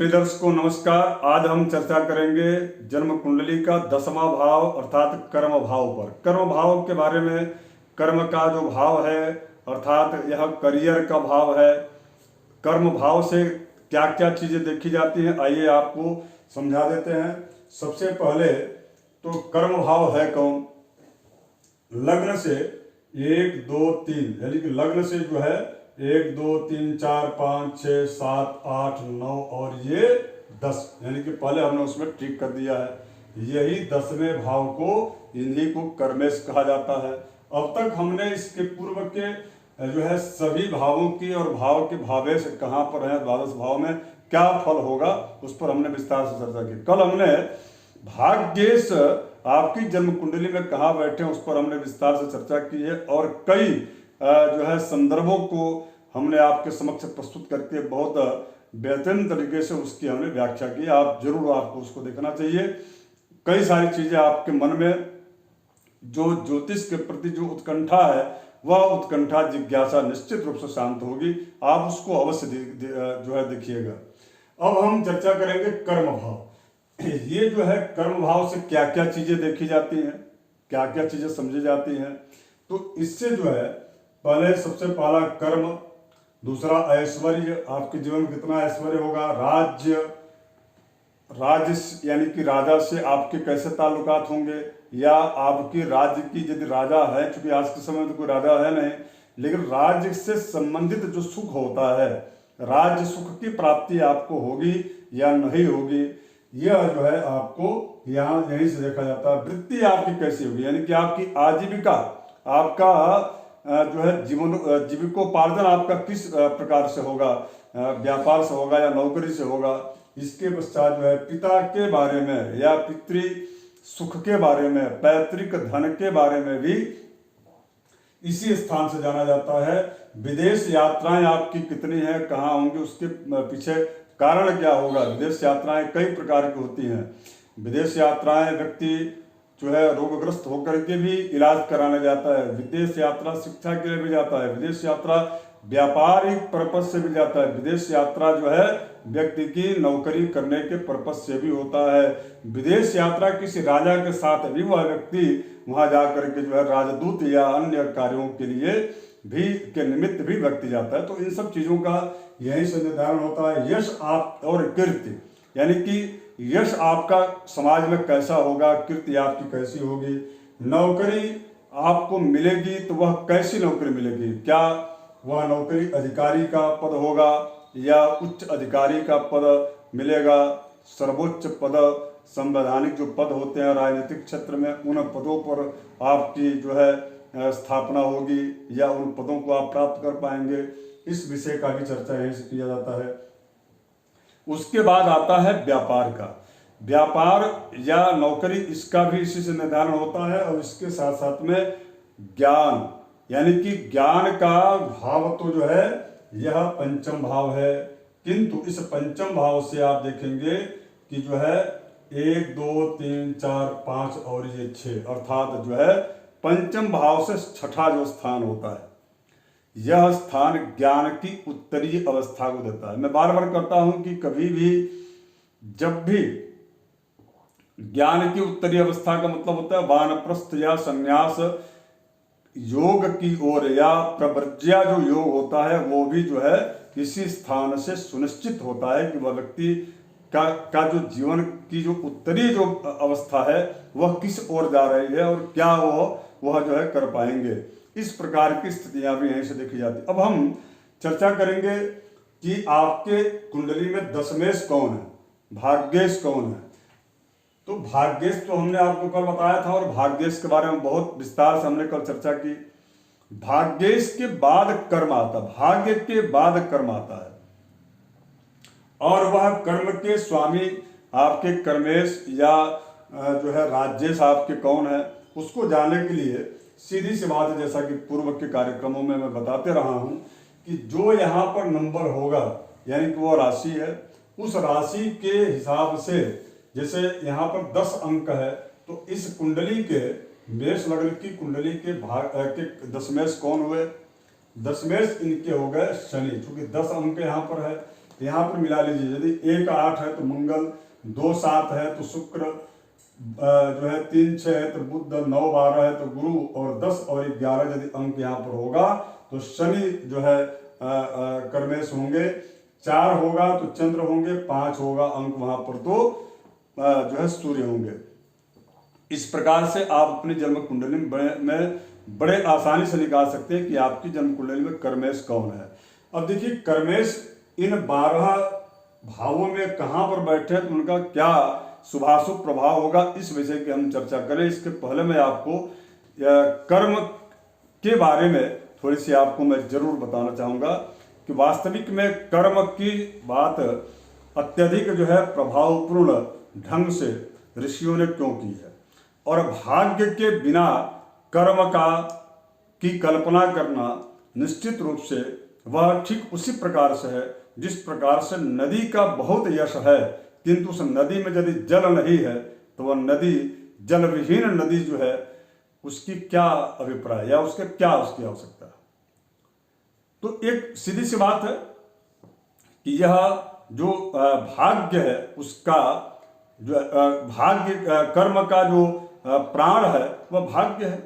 प्रिय दर्शकों नमस्कार। आज हम चर्चा करेंगे जन्म कुंडली का 10वां भाव अर्थात कर्म भाव पर। कर्म भाव के बारे में, कर्म का जो भाव है अर्थात यह करियर का भाव है। कर्म भाव से क्या क्या चीजें देखी जाती हैं, आइए आपको समझा देते हैं। सबसे पहले तो कर्म भाव है कौन? लग्न से 1 2 3 यानी कि लग्न से जो है 1 2 3 4 5 6 7 8 9 और ये 10 यानी कि पहले हमने उसमें ठीक कर दिया है। यही 10वें भाव को, इन्हीं को कर्मेश कहा जाता है। अब तक हमने इसके पूर्व के जो है सभी भावों की और भाव के भावेश कहाँ पर है, द्वादश भाव में क्या फल होगा, उस पर हमने विस्तार से चर्चा की। कल हमने भाग्येश आपकी जन्म कुंडली में कहाँ बैठे हैं उस पर हमने विस्तार से चर्चा की है और कई जो है संदर्भों को हमने आपके समक्ष प्रस्तुत करके बहुत बेहतरीन तरीके से उसकी हमने व्याख्या की। आप जरूर, आपको उसको देखना चाहिए। कई सारी चीजें आपके मन में जो ज्योतिष के प्रति जो उत्कंठा है, वह उत्कंठा जिज्ञासा निश्चित रूप से शांत होगी। आप उसको अवश्य जो है देखिएगा। अब हम चर्चा करेंगे कर्म भाव। ये जो है कर्म भाव से क्या क्या चीजें देखी जाती हैं, क्या क्या चीजें समझी जाती हैं। तो इससे जो है पहले सबसे पहला कर्म, दूसरा ऐश्वर्य, आपके जीवन में कितना ऐश्वर्य होगा। राज्य यानी कि राजा से आपके कैसे ताल्लुकात होंगे, या आपकी राज्य की यदि राजा है, क्योंकि आज के समय में तो कोई राजा है नहीं, लेकिन राज्य से संबंधित जो सुख होता है, राज्य सुख की प्राप्ति आपको होगी या नहीं होगी, यह जो है आपको यहाँ यहीं से देखा जाता है। वृत्ति आपकी कैसी होगी, यानी कि आपकी आजीविका, आपका जो है जीविकोपार्जन आपका किस प्रकार से होगा, व्यापार से होगा या नौकरी से होगा। इसके पश्चात जो है पिता के बारे में या पितृ सुख के बारे में, पैतृक धन के बारे में भी इसी स्थान से जाना जाता है। विदेश यात्राएं आपकी कितनी है, कहाँ होंगी, उसके पीछे कारण क्या होगा। विदेश यात्राएं कई प्रकार की होती हैं। विदेश यात्राएं व्यक्ति जो है रोगग्रस्त होकर के भी इलाज कराने जाता है। विदेश यात्रा शिक्षा के लिए भी जाता है। विदेश यात्रा व्यापारिक पर्पज से भी जाता है। विदेश यात्रा जो है व्यक्ति की नौकरी करने के पर्पज से भी होता है। विदेश यात्रा किसी राजा के साथ भी वह व्यक्ति वहां जाकर के जो है राजदूत या अन्य कार्यों के लिए भी के निमित्त भी व्यक्ति जाता है। तो इन सब चीजों का यही से निर्धारण होता है। यश आप और कीर्ति, यानी कि यश आपका समाज में कैसा होगा, कीर्ति आपकी कैसी होगी। नौकरी आपको मिलेगी तो वह कैसी नौकरी मिलेगी, क्या वह नौकरी अधिकारी का पद होगा या उच्च अधिकारी का पद मिलेगा, सर्वोच्च पद, संवैधानिक जो पद होते हैं राजनीतिक क्षेत्र में, उन पदों पर आपकी जो है स्थापना होगी या उन पदों को आप प्राप्त कर पाएंगे। इस विषय का भी चर्चा यहीं से किया जाता है। उसके बाद आता है व्यापार का। व्यापार या नौकरी, इसका भी इसी से निर्धारण होता है। और इसके साथ साथ में ज्ञान, यानी कि ज्ञान का भाव तो जो है यह पंचम भाव है। किंतु इस पंचम भाव से आप देखेंगे कि जो है 1 2 3 4 5 और ये 6, अर्थात जो है पंचम भाव से छठा जो स्थान होता है, यह स्थान ज्ञान की उत्तरीय अवस्था को देता है। मैं बार बार कहता हूं कि कभी भी जब भी ज्ञान की उत्तरीय अवस्था का मतलब होता है वानप्रस्थ या संन्यास योग की ओर, या प्रव्रज्या जो योग होता है वो भी जो है किसी स्थान से सुनिश्चित होता है कि वह व्यक्ति का जो जीवन की जो उत्तरी जो अवस्था है वह किस ओर जा रही है और क्या वह जो है कर पाएंगे। इस प्रकार की स्थितियां भी यहीं से देखी जाती। अब हम चर्चा करेंगे कि आपके कुंडली में दशमेश कौन है, भाग्येश कौन है। तो भाग्येश तो हमने आपको कल बताया था और भाग्येश के बारे में बहुत विस्तार से हमने कल चर्चा की। भाग्येश के बाद कर्म आता है, भाग्य के बाद कर्म आता है, और वह कर्म के स्वामी आपके कर्मेश या जो है राज्येश आपके कौन है, उसको जानने के लिए सीधी सी बात है, जैसा कि पूर्व के कार्यक्रमों में मैं बताते रहा हूं कि जो यहाँ पर नंबर होगा यानी कि वो राशि है, उस राशि के हिसाब से, जैसे यहाँ पर 10 अंक है, तो इस कुंडली के मेष लग्न की कुंडली के दशमेश कौन हुए? दशमेश इनके हो गए शनि, क्योंकि 10 अंक यहाँ पर है। यहाँ पर मिला लीजिए, यदि 1 8 है तो मंगल, 2 7 है तो शुक्र, जो है 3 6 है तो बुध, 9 12 है तो गुरु, और 10 और 11 यदि अंक यहाँ पर होगा तो शनि जो है कर्मेश होंगे, 4 होगा तो चंद्र होंगे, 5 होगा अंक वहां पर तो जो है सूर्य होंगे। इस प्रकार से आप अपनी जन्म कुंडली में बड़े आसानी से निकाल सकते हैं कि आपकी जन्म कुंडली में कर्मेश कौन है। अब देखिए कर्मेश इन 12 भावों में कहां पर बैठे हैं तो उनका क्या शुभाशुभ प्रभाव होगा, इस विषय की हम चर्चा करें। इसके पहले मैं आपको कर्म के बारे में थोड़ी सी आपको मैं जरूर बताना चाहूँगा कि वास्तविक में कर्म की बात अत्यधिक जो है प्रभावपूर्ण ढंग से ऋषियों ने क्यों की है, और भाग्य के बिना कर्म की कल्पना करना निश्चित रूप से वह ठीक उसी प्रकार से है जिस प्रकार से नदी का बहुत यश है किंतु उस नदी में यदि जल नहीं है तो वह नदी, जल विहीन नदी जो है, उसकी क्या अभिप्राय या उसके क्या उसकी आवश्यकता है। तो एक सीधी सी बात है कि यह जो भाग्य है उसका जो भाग्य कर्म का जो प्राण है वह भाग्य है,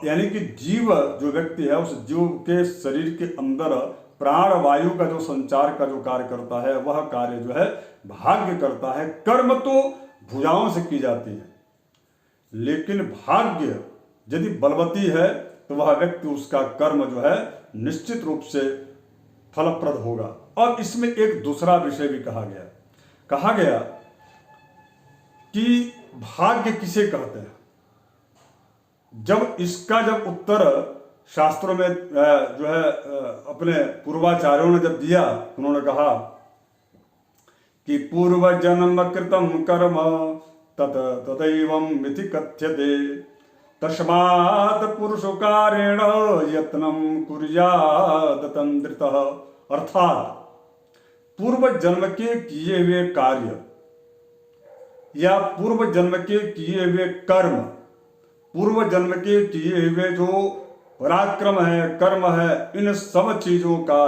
यानी कि जीव जो व्यक्ति है उस जीव के शरीर के अंदर प्राण वायु का जो संचार का जो कार्य करता है वह कार्य जो है भाग्य करता है। कर्म तो भुजाओं से की जाती है, लेकिन भाग्य यदि बलवती है तो वह व्यक्ति, उसका कर्म जो है निश्चित रूप से फलप्रद होगा। और इसमें एक दूसरा विषय भी कहा गया कि भाग्य किसे कहते हैं। जब उत्तर शास्त्रों में जो है अपने पूर्वाचार्यों ने जब दिया, उन्होंने कहा कि पूर्व जन्म कृतम कर्म तदैवं मिति कथ्यते तस्मात् पुरुषकारेण यत्नं कुर्यात् तंद्रितः। अर्थात पूर्व जन्म के किए हुए कार्य या पूर्व जन्म के किए हुए कर्म, पूर्व जन्म के किए हुए जो पराक्रम है, कर्म है, इन सब चीजों का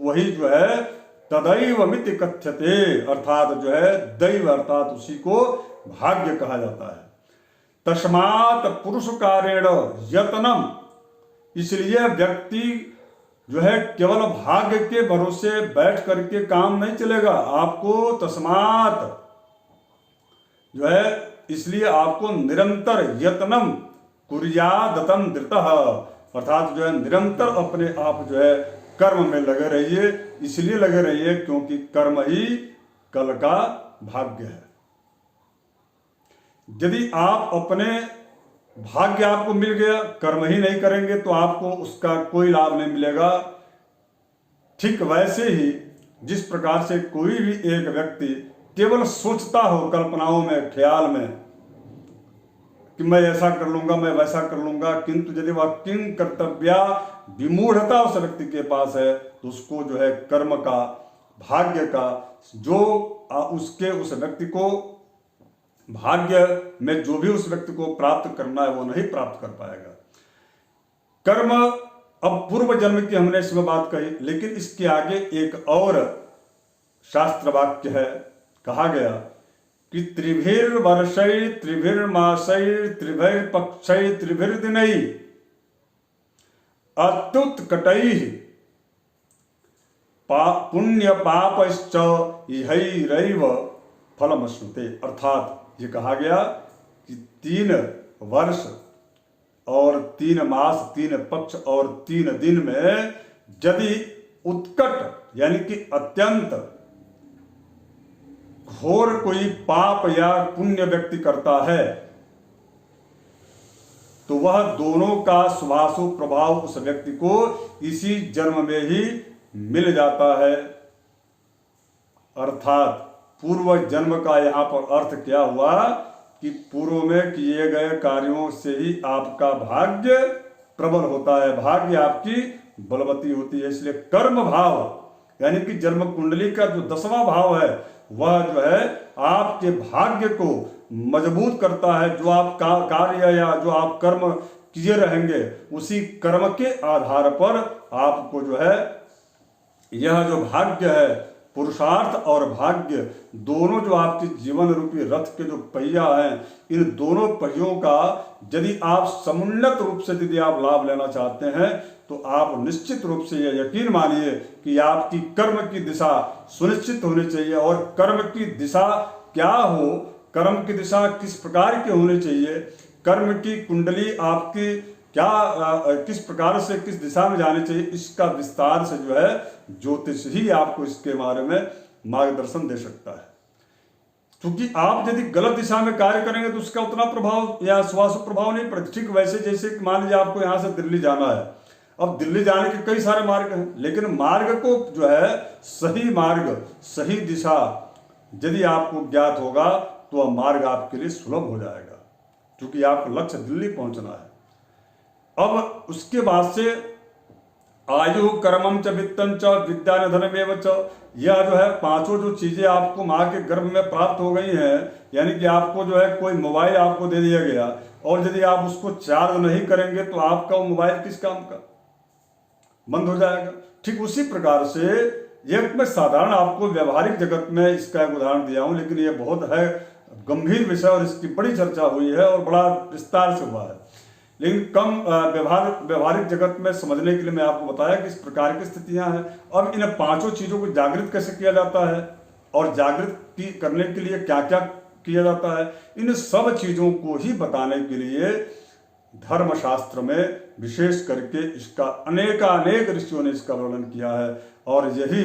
वही जो है तदैव मिति कथ्यते, अर्थात जो है दैव, अर्थात उसी को भाग्य कहा जाता है। तस्मात् पुरुष कारेण यत्नम, इसलिए व्यक्ति जो है केवल भाग्य के भरोसे बैठ करके काम नहीं चलेगा। आपको तस्मात् जो है, इसलिए आपको निरंतर यत्नम कुर्यादतं धृतः, अर्थात जो है निरंतर अपने आप जो है कर्म में लगे रहिए। इसलिए लगे रहिए क्योंकि कर्म ही कल का भाग्य है। यदि आप अपने भाग्य आपको मिल गया, कर्म ही नहीं करेंगे तो आपको उसका कोई लाभ नहीं मिलेगा। ठीक वैसे ही जिस प्रकार से कोई भी एक व्यक्ति केवल सोचता हो कल्पनाओं में, ख्याल में कि मैं ऐसा कर लूंगा, मैं वैसा कर लूंगा, किंतु यदि वह किं कर्तव्या विमूढ़ता उस व्यक्ति के पास है तो उसको जो है कर्म का, भाग्य का जो उसके उस व्यक्ति को भाग्य में जो भी उस व्यक्ति को प्राप्त करना है वो नहीं प्राप्त कर पाएगा। कर्म, अब पूर्व जन्म की हमने इसमें बात कही, लेकिन इसके आगे एक और शास्त्र वाक्य है, कहा गया कि त्रिभिर्वर्षै त्रिभिर्मासै त्रिभिर्पक्षै त्रिभिर्दिनै अत्युत्कटैः पुण्य पापश्च इहैरैव फलमश्नुते। अर्थात ये कहा गया कि 3 वर्ष और 3 मास, 3 पक्ष और 3 दिन में यदि उत्कट यानी कि अत्यंत घोर कोई पाप या पुण्य व्यक्ति करता है तो वह दोनों का शुभाशुभ प्रभाव उस व्यक्ति को इसी जन्म में ही मिल जाता है। अर्थात पूर्व जन्म का यहाँ पर अर्थ क्या हुआ कि पूर्व में किए गए कार्यों से ही आपका भाग्य प्रबल होता है, भाग्य आपकी बलवती होती है। इसलिए कर्म भाव यानी कि जन्म कुंडली का जो 10वां भाव है वह जो है आपके भाग्य को मजबूत करता है। जो आप कार्य या जो आप कर्म किए रहेंगे उसी कर्म के आधार पर आपको जो है यह जो भाग्य है पुरुषार्थ और भाग्य दोनों जो आपके जीवन रूपी रथ के जो पहिया हैं, इन दोनों पहियों का यदि आप समुन्नत रूप से यदि आप लाभ लेना चाहते हैं तो आप निश्चित रूप से यह यकीन मानिए कि आपकी कर्म की दिशा सुनिश्चित होनी चाहिए। और कर्म की दिशा क्या हो, कर्म की दिशा किस प्रकार की होनी चाहिए, कर्म की कुंडली आपकी क्या किस प्रकार से किस दिशा में जानी चाहिए, इसका विस्तार से जो है ज्योतिष ही आपको इसके बारे में मार्गदर्शन दे सकता है। क्योंकि आप यदि गलत दिशा में कार्य करेंगे तो उसका उतना प्रभाव या स्वास्थ्य प्रभाव नहीं पड़ता। ठीक वैसे जैसे मान लीजिए आपको यहाँ से दिल्ली जाना है, अब दिल्ली जाने के कई सारे मार्ग हैं, लेकिन मार्ग को जो है सही मार्ग सही दिशा यदि आपको ज्ञात होगा तो वह मार्ग आपके लिए सुलभ हो जाएगा, क्योंकि आपको लक्ष्य दिल्ली पहुंचना है। अब उसके बाद से आयु कर्मम च वित्तम च विद्या धनमेव च, यह जो है पांचों जो चीजें आपको माँ के गर्भ में प्राप्त हो गई हैं, यानी कि आपको जो है कोई मोबाइल आपको दे दिया गया और यदि आप उसको चार्ज नहीं करेंगे तो आपका वो मोबाइल किस काम का, बंद हो जाएगा। ठीक उसी प्रकार से ये मैं साधारण आपको व्यवहारिक जगत में इसका एक उदाहरण दिया हूं, लेकिन ये बहुत है गंभीर विषय और इसकी बड़ी चर्चा हुई है और बड़ा विस्तार से हुआ है। लेकिन कम व्यवहारिक जगत में समझने के लिए मैं आपको बताया कि इस प्रकार की स्थितियां हैं। अब इन पांचों चीजों को जागृत कैसे किया जाता है और जागृत करने के लिए क्या क्या किया जाता है, इन सब चीजों को ही बताने के लिए धर्मशास्त्र में विशेष करके इसका अनेक ऋषियों ने इसका वर्णन किया है और यही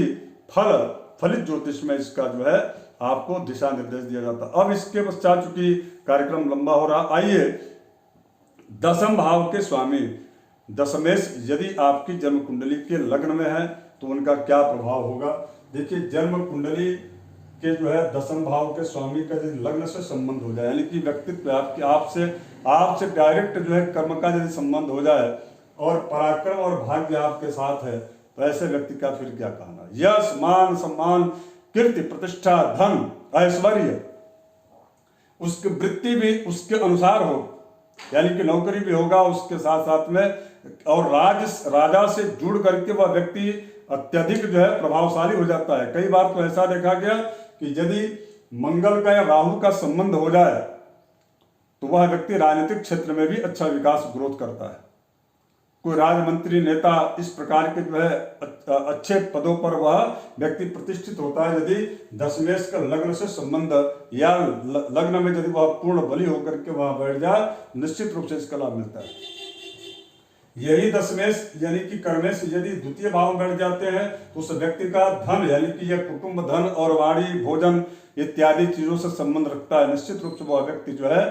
फलित ज्योतिष में इसका जो है आपको दिशा निर्देश दिया जाता है। अब इसके पश्चात चूंकि कार्यक्रम लंबा हो रहा, आइए दशम भाव के स्वामी दशमेश यदि आपकी जन्म कुंडली के लग्न में है तो उनका क्या प्रभाव होगा। देखिए, जन्म कुंडली के जो है दशम भाव के स्वामी का यदि लग्न से संबंध हो जाए, यानी कि व्यक्तित्व आपसे डायरेक्ट जो है कर्म का यदि संबंध हो जाए और पराक्रम और भाग्य आपके साथ है, तो ऐसे व्यक्ति का फिर क्या कहना। यश मान सम्मान कीर्ति प्रतिष्ठा धन ऐश्वर्य उसकी वृत्ति भी उसके अनुसार हो, यानी कि नौकरी भी होगा उसके साथ साथ में, और राजा से जुड़ करके वह व्यक्ति अत्यधिक जो है प्रभावशाली हो जाता है। कई बार तो ऐसा देखा गया कि यदि मंगल का या राहु का संबंध हो जाए तो वह व्यक्ति राजनीतिक क्षेत्र में भी अच्छा विकास ग्रोथ करता है। कोई राजमंत्री नेता इस प्रकार के जो है अच्छे पदों पर वह व्यक्ति प्रतिष्ठित होता है यदि दशमेश का लग्न से संबंध या लग्न में यदि वह पूर्ण बली होकर के वह बैठ जाए, निश्चित रूप से इसका लाभ मिलता है। यही दशमेश यानी कि कर्मेश यदि द्वितीय भाव में बैठ जाते हैं तो उस व्यक्ति का धन यानी कि यह कुटुंब धन और वाणी भोजन इत्यादि चीजों से संबंध रखता है। निश्चित रूप से वह व्यक्ति जो है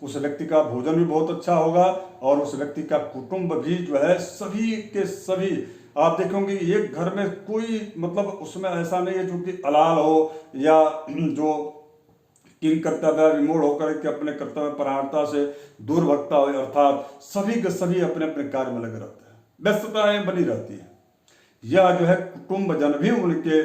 उस व्यक्ति का भोजन भी बहुत अच्छा होगा और उस व्यक्ति का कुटुंब भी जो है सभी के सभी आप देखेंगे एक घर में कोई मतलब उसमें ऐसा नहीं है जो कि अलाल हो या जो किंग कर्तव्य विमूढ़ होकर के अपने कर्तव्य परायणता से दूर भगता हो, अर्थात सभी के सभी अपने अपने कार्य में लगे रहते हैं, व्यस्तताएं बनी रहती है। यह जो है कुटुंब जन भी उनके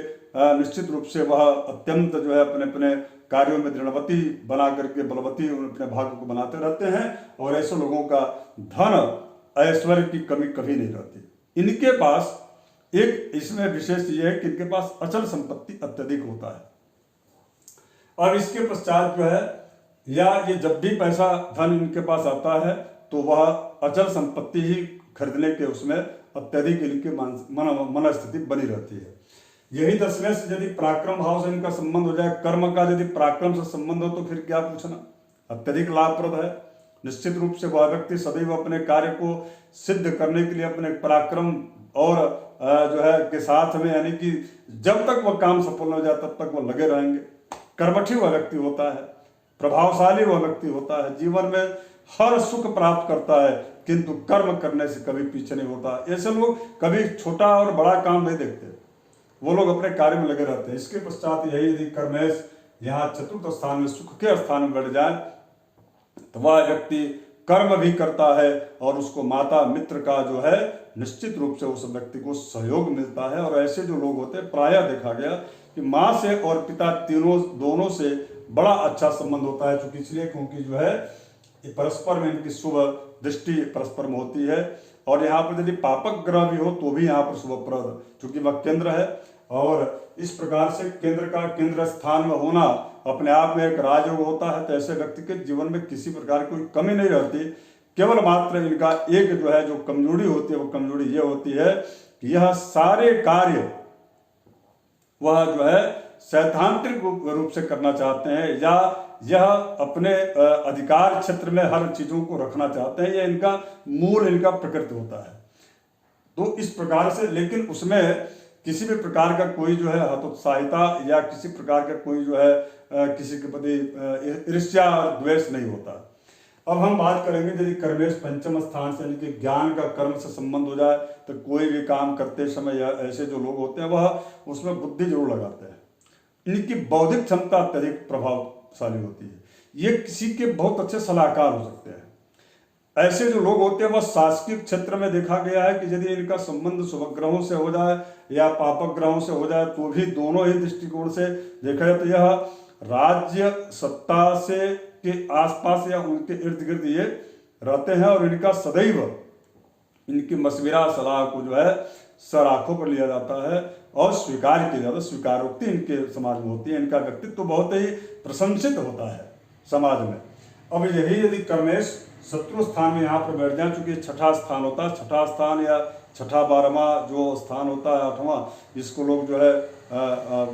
निश्चित रूप से वह अत्यंत जो है अपने अपने कार्यों में दृढ़वती बना करके बलवती अपने भाग्य को बनाते रहते हैं और ऐसे लोगों का धन ऐश्वर्य की कमी कभी नहीं रहती। इनके पास एक इसमें विशेष ये है कि इनके पास अचल संपत्ति अत्यधिक होता है। और इसके पश्चात जो है या ये जब भी पैसा धन इनके पास आता है तो वह अचल संपत्ति ही खरीदने के उसमें अत्यधिक इनकी मन स्थिति बनी रहती है। यही दशमेश यदि पराक्रम भाव से इनका संबंध हो जाए, कर्म का यदि पराक्रम से संबंध हो तो फिर क्या पूछना, अत्यधिक लाभप्रद है। निश्चित रूप से वह व्यक्ति सदैव अपने कार्य को सिद्ध करने के लिए अपने पराक्रम और जो है के साथ में यानी कि जब तक वह काम सफल हो जाए तब तक वह लगे रहेंगे। कर्मठी वह व्यक्ति होता है, प्रभावशाली वह व्यक्ति होता है, जीवन में हर सुख प्राप्त करता है किंतु कर्म करने से कभी पीछे नहीं होता। ऐसे लोग कभी छोटा और बड़ा काम नहीं देखते, वो लोग अपने कार्य में लगे रहते हैं। इसके पश्चात यही यदि कर्मेश यहाँ चतुर्थ स्थान में सुख के स्थान में बैठ जाए तो वह व्यक्ति कर्म भी करता है और उसको माता मित्र का जो है निश्चित रूप से उस व्यक्ति को सहयोग मिलता है। और ऐसे जो लोग होते हैं प्रायः देखा गया कि माँ से और पिता दोनों से बड़ा अच्छा संबंध होता है, चूंकि इसलिए क्योंकि जो है परस्पर में इनकी शुभ दृष्टि परस्पर में होती है। और यहाँ पर यदि पापक ग्रह भी हो तो भी यहाँ पर शुभप्रद, चूंकि वह केंद्र है और इस प्रकार से केंद्र का केंद्र स्थान में होना अपने आप में एक राजयोग होता है। तो ऐसे व्यक्ति के जीवन में किसी प्रकार की कोई कमी नहीं रहती। केवल मात्र इनका एक जो है जो कमजोरी होती है, वो कमजोरी ये होती है कि यह सारे कार्य वह जो है सैद्धांतिक रूप से करना चाहते हैं, या यह अपने अधिकार क्षेत्र में हर चीजों को रखना चाहते हैं। यह इनका मूल, इनका प्रकृति होता है। तो इस प्रकार से, लेकिन उसमें किसी भी प्रकार का कोई जो है हतोत्साहिता या किसी प्रकार का कोई जो है किसी के प्रति ईर्ष्या और द्वेष नहीं होता। अब हम बात करेंगे यदि कर्मेश पंचम स्थान से यानी कि ज्ञान का कर्म से संबंध हो जाए तो कोई भी काम करते समय ऐसे जो लोग होते हैं वह उसमें बुद्धि जरूर लगाते हैं। इनकी बौद्धिक क्षमता अत्यधिक प्रभावशाली होती है। ये किसी के बहुत अच्छे सलाहकार हो सकते हैं। ऐसे जो लोग होते हैं वह शासकीय क्षेत्र में देखा गया है कि यदि इनका संबंध शुभ ग्रहों से हो जाए या पापक ग्रहों से हो जाए तो भी दोनों ही दृष्टिकोण से देखा जाए तो यह राज्य सत्ता से के आसपास या उनके इर्द गिर्द ये रहते हैं और इनका सदैव इनकी मशविरा सलाह को जो है सर आंखों पर लिया जाता है और स्वीकार किया जाता है। स्वीकारोक्ति इनके समाज में होती है। इनका व्यक्तित्व बहुत ही प्रशंसित होता है समाज में। अब यही यदि कर्मेश शत्रु स्थान में यहाँ पर बैठ जाए, चूंकि छठा स्थान होता है, छठा स्थान या छठा 12वां जो स्थान होता है 8वां, इसको लोग जो है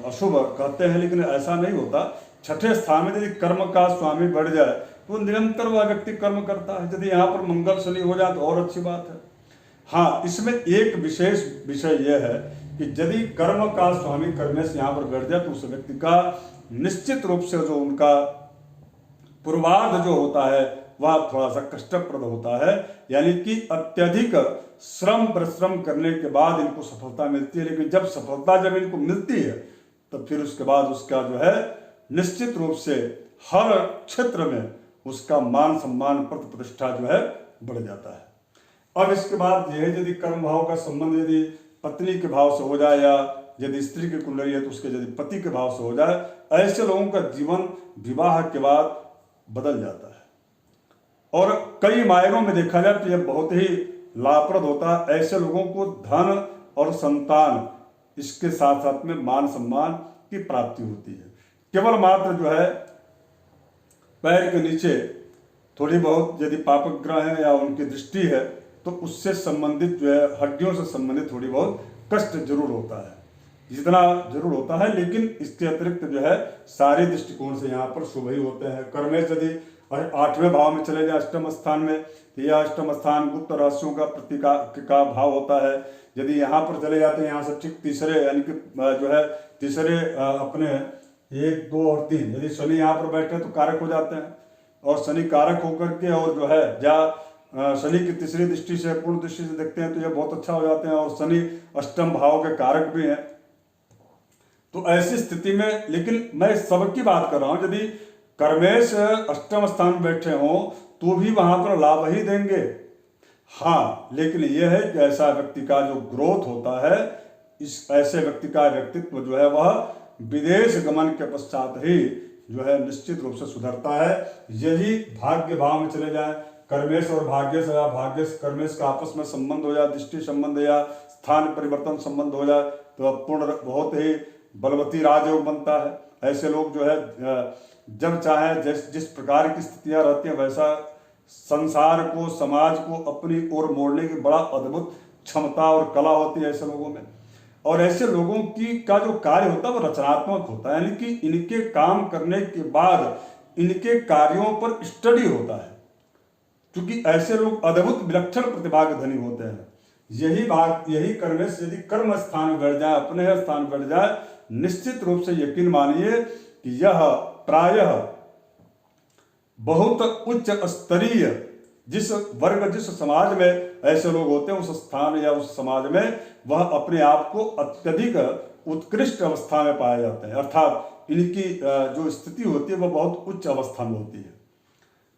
अशुभ कहते हैं, लेकिन ऐसा नहीं होता। छठे स्थान में यदि कर्म का स्वामी बढ़ जाए तो निरंतर वह व्यक्ति कर्म करता है। यदि यहाँ पर मंगल शनि हो जाए तो और अच्छी बात है। हाँ, इसमें एक विशेष विषय यह है कि यदि कर्म का स्वामी कर्मेश यहाँ पर बैठ जाए तो उस व्यक्ति का निश्चित रूप से जो उनका पूर्वार्ध जो होता है वह थोड़ा सा कष्टप्रद होता है। यानी कि अत्यधिक श्रम परिश्रम करने के बाद इनको सफलता मिलती है, लेकिन जब सफलता जब इनको मिलती है तो फिर उसके बाद उसका जो है निश्चित रूप से हर क्षेत्र में उसका मान सम्मान प्रतिष्ठा जो है बढ़ जाता है। अब इसके बाद यह यदि कर्म भाव का संबंध यदि पत्नी के भाव से हो जाए या यदि स्त्री की कुंडली है तो उसके यदि पति के भाव से हो जाए, ऐसे लोगों का जीवन विवाह के बाद बदल जाता है और कई मायनों में देखा जाए तो यह बहुत ही लाभप्रद होता है। ऐसे लोगों को धन और संतान, इसके साथ साथ में मान सम्मान की प्राप्ति होती है। केवल मात्र जो है पैर के नीचे थोड़ी बहुत यदि पापक ग्रह है या उनकी दृष्टि है तो उससे संबंधित जो है हड्डियों से संबंधित थोड़ी बहुत कष्ट जरूर होता है, जितना जरूर होता है, लेकिन इसके अतिरिक्त जो है सारे दृष्टिकोण से यहाँ पर शुभ ही होते हैं। कर्मेश यदि 8वें भाव में चले जाए अष्टम स्थान में, तो यह अष्टम स्थान गुप्त रहस्यों का प्रतीका का भाव होता है। यदि यहाँ पर चले जाते हैं यहाँ से ठीक तीसरे यानी कि जो है तीसरे अपने 1, 2 और 3, यदि शनि यहाँ पर बैठे तो कारक हो जाते हैं और शनि कारक होकर के और जो है शनि की तीसरी दृष्टि से पूर्ण दृष्टि से देखते हैं तो ये बहुत अच्छा हो जाते हैं और शनि अष्टम भाव के कारक भी हैं। तो ऐसी स्थिति में, लेकिन मैं सबकी बात कर रहा हूं, यदि कर्मेश अष्टम स्थान में बैठे हों तो भी वहां पर लाभ ही देंगे। हाँ, लेकिन यह है कि ऐसा व्यक्ति का जो ग्रोथ होता है, इस ऐसे व्यक्ति का व्यक्तित्व जो है वह विदेश गमन के पश्चात ही जो है निश्चित रूप से सुधरता है। यही भाग्य भाव में चले जाए, कर्मेश और भाग्य से या भाग्य से कर्मेश का आपस में संबंध हो जाए, दृष्टि संबंध या स्थान परिवर्तन संबंध हो जाए तो पूर्ण बहुत ही बलवती राजयोग बनता है। ऐसे लोग जो है जब चाहे जिस प्रकार की स्थितियां रहती हैं वैसा संसार को, समाज को अपनी ओर मोड़ने की बड़ा अद्भुत क्षमता और कला होती है ऐसे लोगों में। और ऐसे लोगों की का जो कार्य होता है वो रचनात्मक होता है, यानी कि इनके काम करने के बाद इनके कार्यों पर स्टडी होता है, क्योंकि ऐसे लोग अद्भुत विलक्षण प्रतिभा के धनी होते हैं। यही कर्मेश यदि कर्म स्थान में बैठ जाए, अपने स्थान बैठ जाए, निश्चित रूप से यकीन मानिए कि यह प्रायः बहुत उच्च स्तरीय जिस समाज में ऐसे लोग होते हैं उस स्थान या उस समाज में वह अपने आप को अत्यधिक उत्कृष्ट अवस्था में पाए जाते हैं, अर्थात इनकी जो स्थिति होती है वह बहुत उच्च अवस्था में होती है।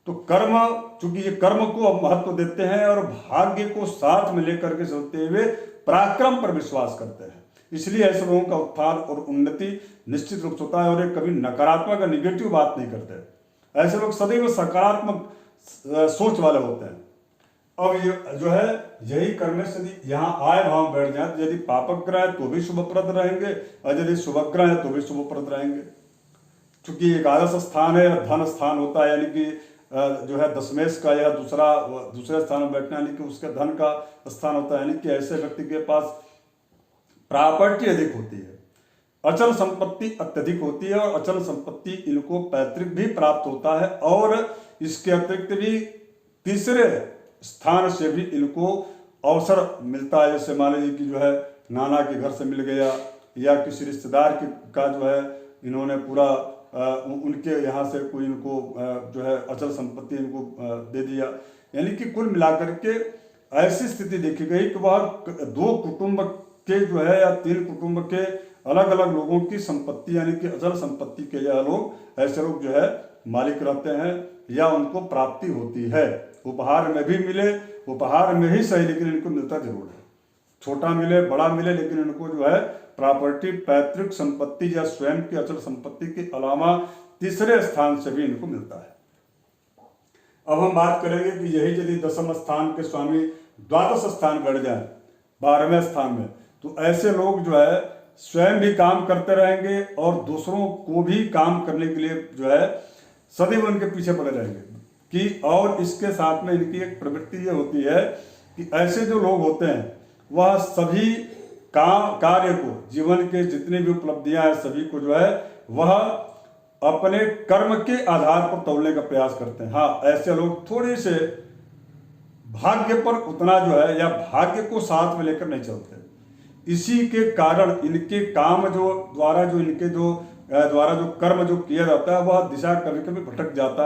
तो कर्म, चूंकि ये कर्म को अब महत्व देते हैं और भाग्य को साथ में लेकर के चलते हुए पराक्रम पर विश्वास करते हैं, इसलिए ऐसे लोगों का उत्थान और उन्नति निश्चित रूप से होता है। और ये कभी नकारात्मक या निगेटिव बात नहीं करते, ऐसे लोग सदैव सकारात्मक सोच वाले होते हैं। अब ये जो है यही करने से यदि यहाँ आय भाव बैठ जाए, तो यदि पापक ग्रह है तो भी शुभप्रद रहेंगे, और यदि शुभग्रह है तो भी शुभप्रद रहेंगे। क्योंकि एकादश स्थान है, धन स्थान होता है, यानी कि जो है दशमेश का या दूसरे स्थान में बैठना, यानी कि उसके धन का स्थान होता है, यानी कि ऐसे व्यक्ति के पास प्रॉपर्टी अधिक होती है, अचल संपत्ति अत्यधिक होती है, और अचल संपत्ति इनको पैतृक भी प्राप्त होता है, और इसके अतिरिक्त भी तीसरे स्थान से भी इनको अवसर मिलता है। जैसे मान लीजिए कि जो है नाना के घर से मिल गया, या किसी रिश्तेदार का जो है इन्होंने पूरा उनके यहाँ से कोई इनको जो है अचल संपत्ति इनको दे दिया। यानी कि कुल मिलाकर के ऐसी स्थिति देखी गई कि वह 2 कुटुंब के जो है या 3 कुटुंब के अलग अलग लोगों की संपत्ति, यानी कि अचल संपत्ति के यह लोग, ऐसे लोग जो है मालिक रहते हैं, या उनको प्राप्ति होती है। उपहार में भी मिले, उपहार में ही सही, लेकिन इनको मिलता जरूर है। छोटा मिले बड़ा मिले, लेकिन इनको जो है प्रॉपर्टी, पैतृक संपत्ति या स्वयं की अचल संपत्ति के अलावा तीसरे स्थान से भी इनको मिलता है। अब हम बात करेंगे कि यही यदि दशम स्थान के स्वामी द्वादश स्थान बढ़ जाए 12वें स्थान में, तो ऐसे लोग जो है स्वयं भी काम करते रहेंगे, और दूसरों को भी काम करने के लिए जो है सदैव उनके पीछे पड़े रहेंगे कि, और इसके साथ में इनकी एक प्रवृत्ति ये होती है कि ऐसे जो लोग होते हैं वह सभी काम कार्य को, जीवन के जितनी भी उपलब्धियां हैं सभी को जो है वह अपने कर्म के आधार पर तोड़ने का प्रयास करते हैं। हाँ, ऐसे लोग थोड़े से भाग्य पर उतना जो है, या भाग्य को साथ में लेकर नहीं चलते। इसी के कारण इनके काम द्वारा जो कर्म जो किया जाता है, वह दिशा कभी कभी भटक जाता है।